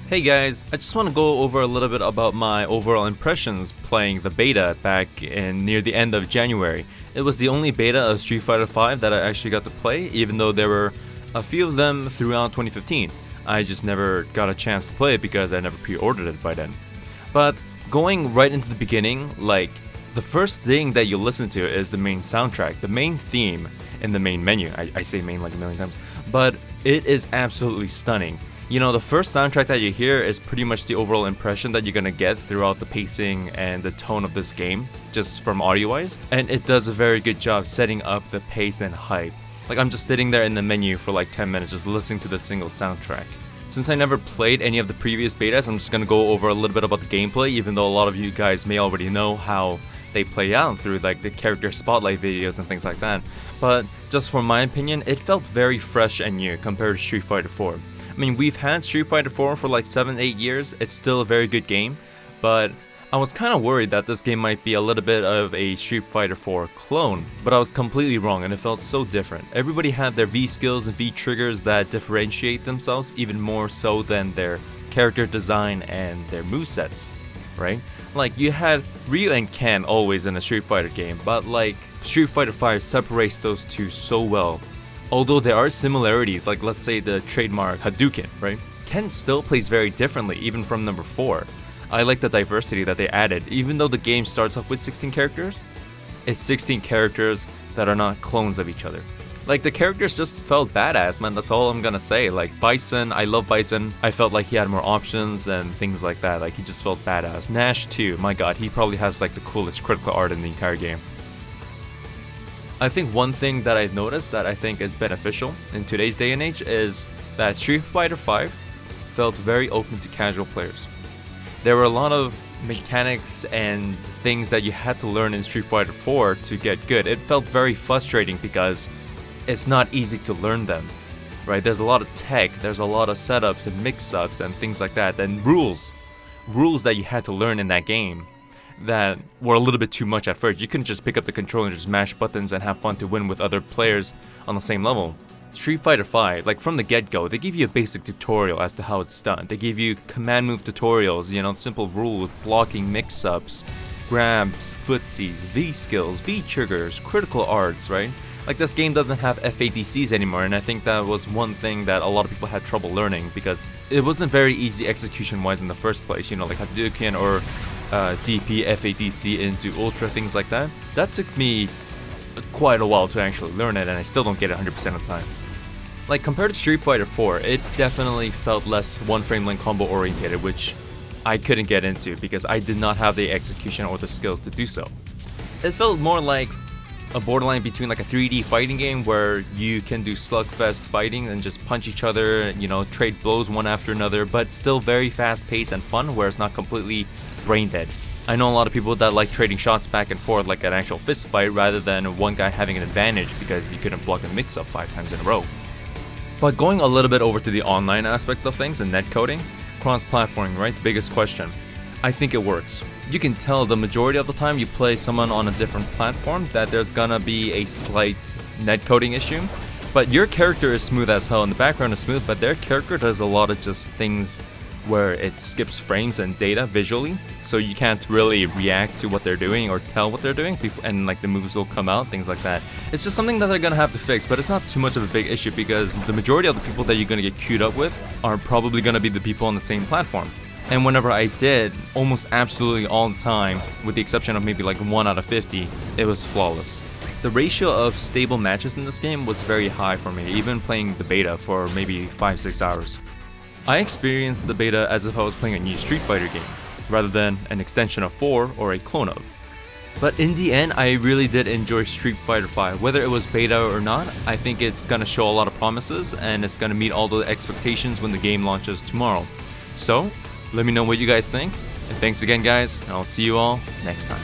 Hey guys, I just want to go over a little bit about my overall impressions playing the beta back in near the end of January. It was the only beta of Street Fighter V that I actually got to play, even though there were a few of them throughout 2015. I just never got a chance to play it because I never pre-ordered it by then. But going right into the beginning, the first thing that you listen to is the main soundtrack, the main theme in the main menu. I say main like a million times, but it is absolutely stunning. You know, the first soundtrack that you hear is pretty much the overall impression that you're gonna get throughout the pacing and the tone of this game, just from audio-wise, and it does a very good job setting up the pace and hype. I'm just sitting there in the menu for 10 minutes just listening to the single soundtrack. Since I never played any of the previous betas, I'm just gonna go over a little bit about the gameplay, even though a lot of you guys may already know how they play out through the character spotlight videos and things like that. But just from my opinion, it felt very fresh and new compared to Street Fighter 4. I mean, we've had Street Fighter 4 for 7-8 years, it's still a very good game, but I was kind of worried that this game might be a little bit of a Street Fighter 4 clone, but I was completely wrong and it felt so different. Everybody had their V skills and V triggers that differentiate themselves even more so than their character design and their movesets, right? You had Ryu and Ken always in a Street Fighter game, but Street Fighter V separates those two so well. Although there are similarities, let's say the trademark Hadouken, right? Ken still plays very differently, even from number 4. I like the diversity that they added. Even though the game starts off with 16 characters, it's 16 characters that are not clones of each other. The characters just felt badass, man, that's all I'm gonna say. Bison, I love Bison. I felt like he had more options and things like that. He just felt badass. Nash too, my god, he probably has the coolest critical art in the entire game. I think one thing that I've noticed that I think is beneficial in today's day and age is that Street Fighter V felt very open to casual players. There were a lot of mechanics and things that you had to learn in Street Fighter 4 to get good. It felt very frustrating because it's not easy to learn them, right? There's a lot of tech, there's a lot of setups and mix-ups and things like that, and rules that you had to learn in that game that were a little bit too much at first. You couldn't just pick up the controller and just mash buttons and have fun to win with other players on the same level. Street Fighter V, from the get-go, they give you a basic tutorial as to how it's done. They give you command move tutorials, simple rules, blocking mix-ups, grabs, footsies, V skills, V triggers, critical arts, right? This game doesn't have FADCs anymore, and I think that was one thing that a lot of people had trouble learning because it wasn't very easy execution-wise in the first place, Hadouken or DP, FADC into Ultra, things like that. That took me quite a while to actually learn it, and I still don't get it 100% of the time. Compared to Street Fighter 4, it definitely felt less one-frame link combo orientated, which I couldn't get into because I did not have the execution or the skills to do so. It felt more like a borderline between a 3D fighting game where you can do slugfest fighting and just punch each other, trade blows one after another, but still very fast-paced and fun where it's not completely brain dead. I know a lot of people that like trading shots back and forth like an actual fist fight rather than one guy having an advantage because you couldn't block a mix-up 5 times in a row. But going a little bit over to the online aspect of things and netcoding, cross-platforming, right? The biggest question. I think it works. You can tell the majority of the time you play someone on a different platform that there's gonna be a slight netcoding issue. But your character is smooth as hell and the background is smooth, but their character does a lot of just things where it skips frames and data visually, so you can't really react to what they're doing or tell what they're doing, and the moves will come out, things like that. It's just something that they're gonna have to fix, but it's not too much of a big issue because the majority of the people that you're gonna get queued up with are probably gonna be the people on the same platform. And whenever I did, almost absolutely all the time, with the exception of maybe 1 out of 50, it was flawless. The ratio of stable matches in this game was very high for me, even playing the beta for maybe 5-6 hours. I experienced the beta as if I was playing a new Street Fighter game, rather than an extension of 4 or a clone of. But in the end, I really did enjoy Street Fighter V. Whether it was beta or not, I think it's gonna show a lot of promises, and it's gonna meet all the expectations when the game launches tomorrow. So, let me know what you guys think, and thanks again guys, and I'll see you all next time.